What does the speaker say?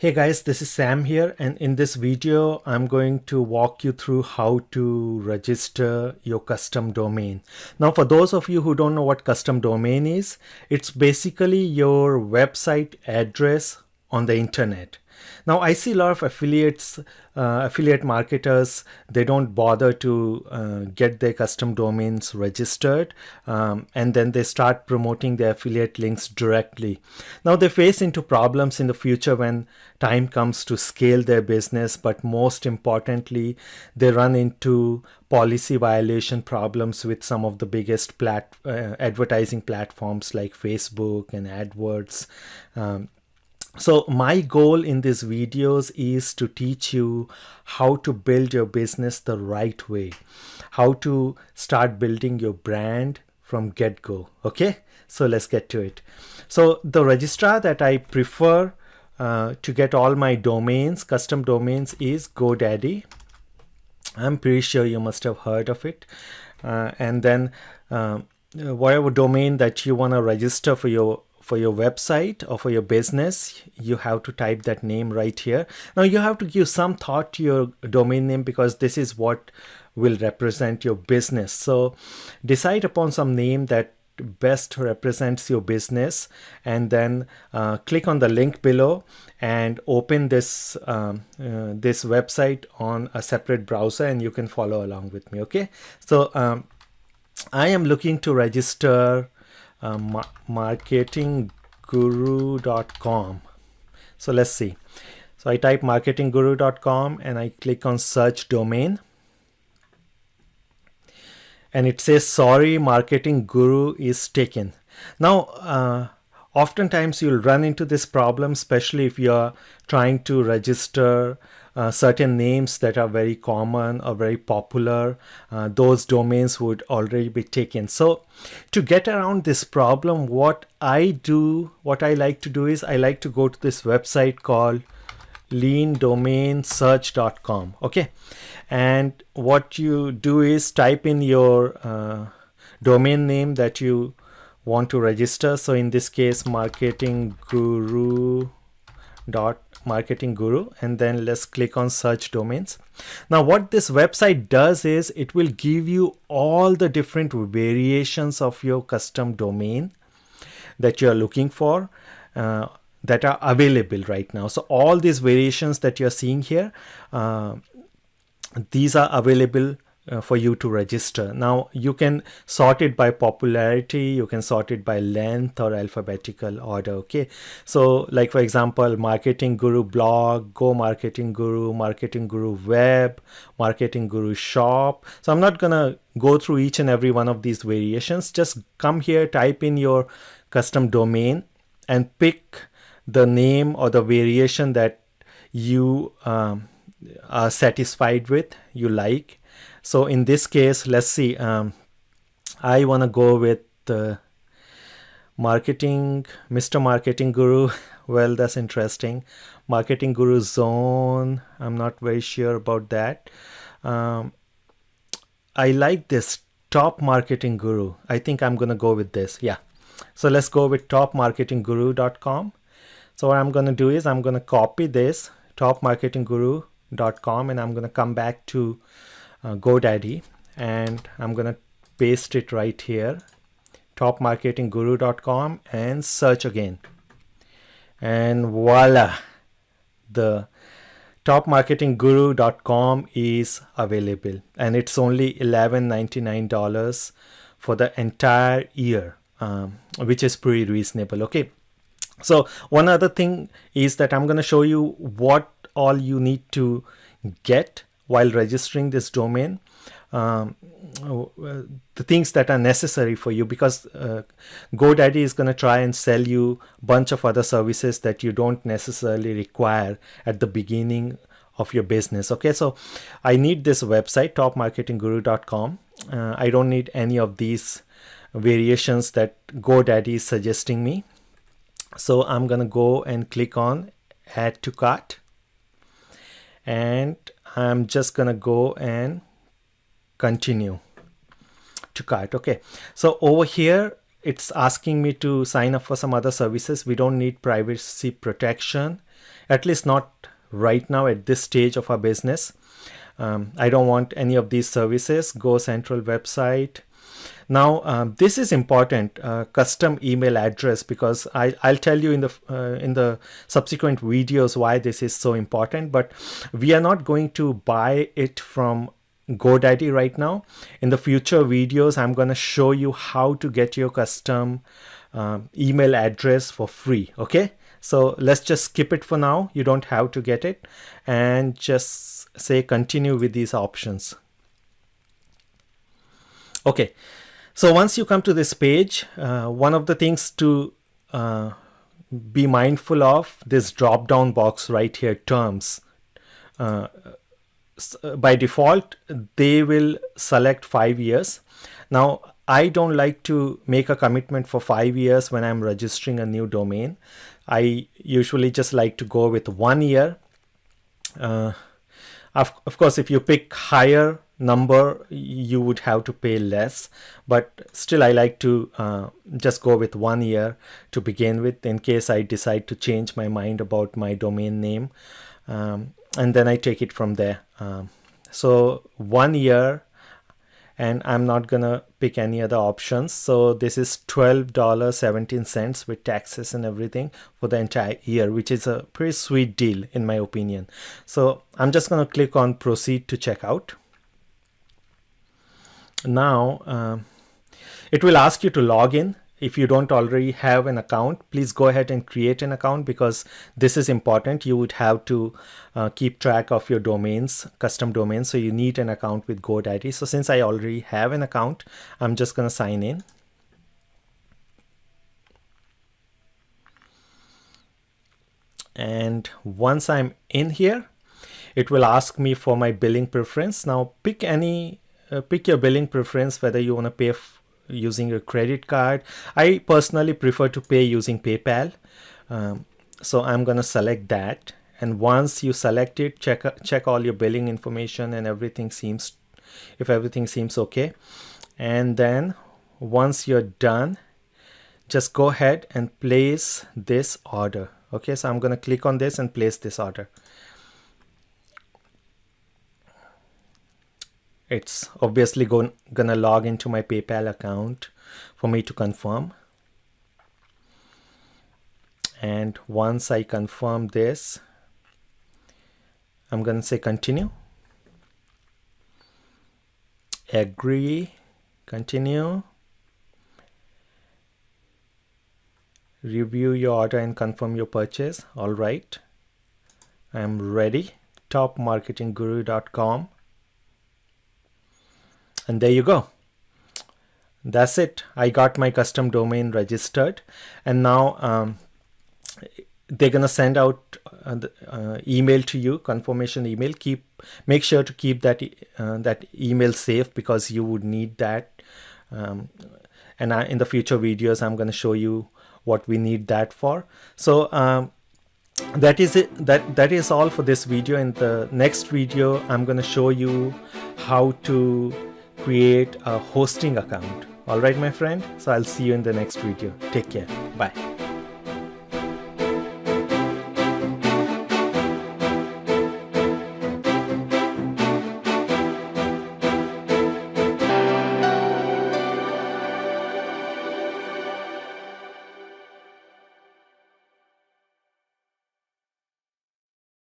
Hey guys, this is Sam here, and in this video I'm going to walk you through how to register your custom domain. Now for those of you who don't know what custom domain is, it's basically your website address on the internet. Now I see a lot of affiliate marketers, they don't bother to get their custom domains registered, and then they start promoting their affiliate links directly. Now they face into problems in the future when time comes to scale their business, but most importantly, they run into policy violation problems with some of the biggest advertising platforms like Facebook and AdWords. So my goal in these videos is to teach you how to build your business the right way, how to start building your brand from get-go. Okay, so let's get to it. So the registrar that I prefer to get all my domains, custom domains, is GoDaddy. I'm pretty sure you must have heard of it. And then whatever domain that you want to register for your website or for your business, you have to type that name right here. Now you have to give some thought to your domain name because this is what will represent your business. So decide upon some name that best represents your business, and then click on the link below and open this this website on a separate browser, and you can follow along with me. Okay, so I am looking to register marketingguru.com. So let's see. So I type marketingguru.com and I click on search domain, and it says sorry, Marketing Guru is taken. Now oftentimes you'll run into this problem, especially if you're trying to register certain names that are very common or very popular. Those domains would already be taken. So to get around this problem, what I like to do is I like to go to this website called leandomainsearch.com. Okay, and what you do is type in your domain name that you want to register. So in this case, marketing guru, and then let's click on search domains. Now what this website does is it will give you all the different variations of your custom domain that you are looking for, that are available right now. So all these variations that you're seeing here, these are available for you to register. Now you can sort it by popularity, you can sort it by length or alphabetical order. Okay, so like for example, Marketing Guru blog, Go Marketing Guru, Marketing Guru web, Marketing Guru shop. So I'm not gonna go through each and every one of these variations. Just come here, type in your custom domain and pick the name or the variation that you are satisfied with, you like. So in this case, let's see, I want to go with Mr. Marketing Guru. Well, that's interesting. Marketing Guru Zone, I'm not very sure about that. I like this Top Marketing Guru. I think I'm going to go with this. Yeah. So let's go with topmarketingguru.com. So what I'm going to do is I'm going to copy this topmarketingguru.com and I'm going to come back to GoDaddy and I'm going to paste it right here, topmarketingguru.com, and search again. And voila, the topmarketingguru.com is available, and it's only $11.99 for the entire year, which is pretty reasonable. Okay, so one other thing is that I'm going to show you what all you need to get while registering this domain, the things that are necessary for you, because GoDaddy is going to try and sell you a bunch of other services that you don't necessarily require at the beginning of your business. Okay, so I need this website, topmarketingguru.com. I don't need any of these variations that GoDaddy is suggesting me. So I'm going to go and click on add to cart, and I'm just going to go and continue to cart. Okay, so over here it's asking me to sign up for some other services. We don't need privacy protection. at least not right now at this stage of our business. I don't want any of these services. Go Central website. Now this is important, custom email address, because I'll tell you in the subsequent videos why this is so important. But we are not going to buy it from GoDaddy right now. In the future videos, I'm going to show you how to get your custom email address for free. Okay, so let's just skip it for now. You don't have to get it, and just say continue with these options. Okay, so once you come to this page, one of the things to be mindful of, this drop down box right here, terms. By default they will select 5 years. Now I don't like to make a commitment for 5 years when I'm registering a new domain. I usually just like to go with 1 year. Of course, if you pick higher number, you would have to pay less, but still I like to just go with 1 year to begin with, in case I decide to change my mind about my domain name, and then I take it from there. So 1 year, and I'm not gonna pick any other options. So this is $12.17 with taxes and everything for the entire year, which is a pretty sweet deal in my opinion. So I'm just gonna click on proceed to check out. Now it will ask you to log in. If you don't already have an account, please go ahead and create an account, because this is important. You would have to keep track of your domains, custom domains, so you need an account with GoDaddy. So since I already have an account, I'm just going to sign in. And once I'm in here, it will ask me for my billing preference. Now pick your billing preference, whether you want to pay using a credit card. I personally prefer to pay using PayPal, so I'm gonna select that. And once you select it, check all your billing information and if everything seems okay. And then once you're done, just go ahead and place this order. Okay, so I'm gonna click on this and place this order. It's obviously gonna log into my PayPal account for me to confirm. And once I confirm this, I'm gonna say continue, agree, continue, review your order and confirm your purchase. All right, I'm ready. topmarketingguru.com. And there you go. That's it. I got my custom domain registered, and now they're gonna send out the email to you, confirmation email. Make sure to keep that email safe, because you would need that. And in the future videos, I'm gonna show you what we need that for. So that is it. That is all for this video. In the next video, I'm gonna show you how to create a hosting account. All right, my friend. So I'll see you in the next video. Take care. Bye.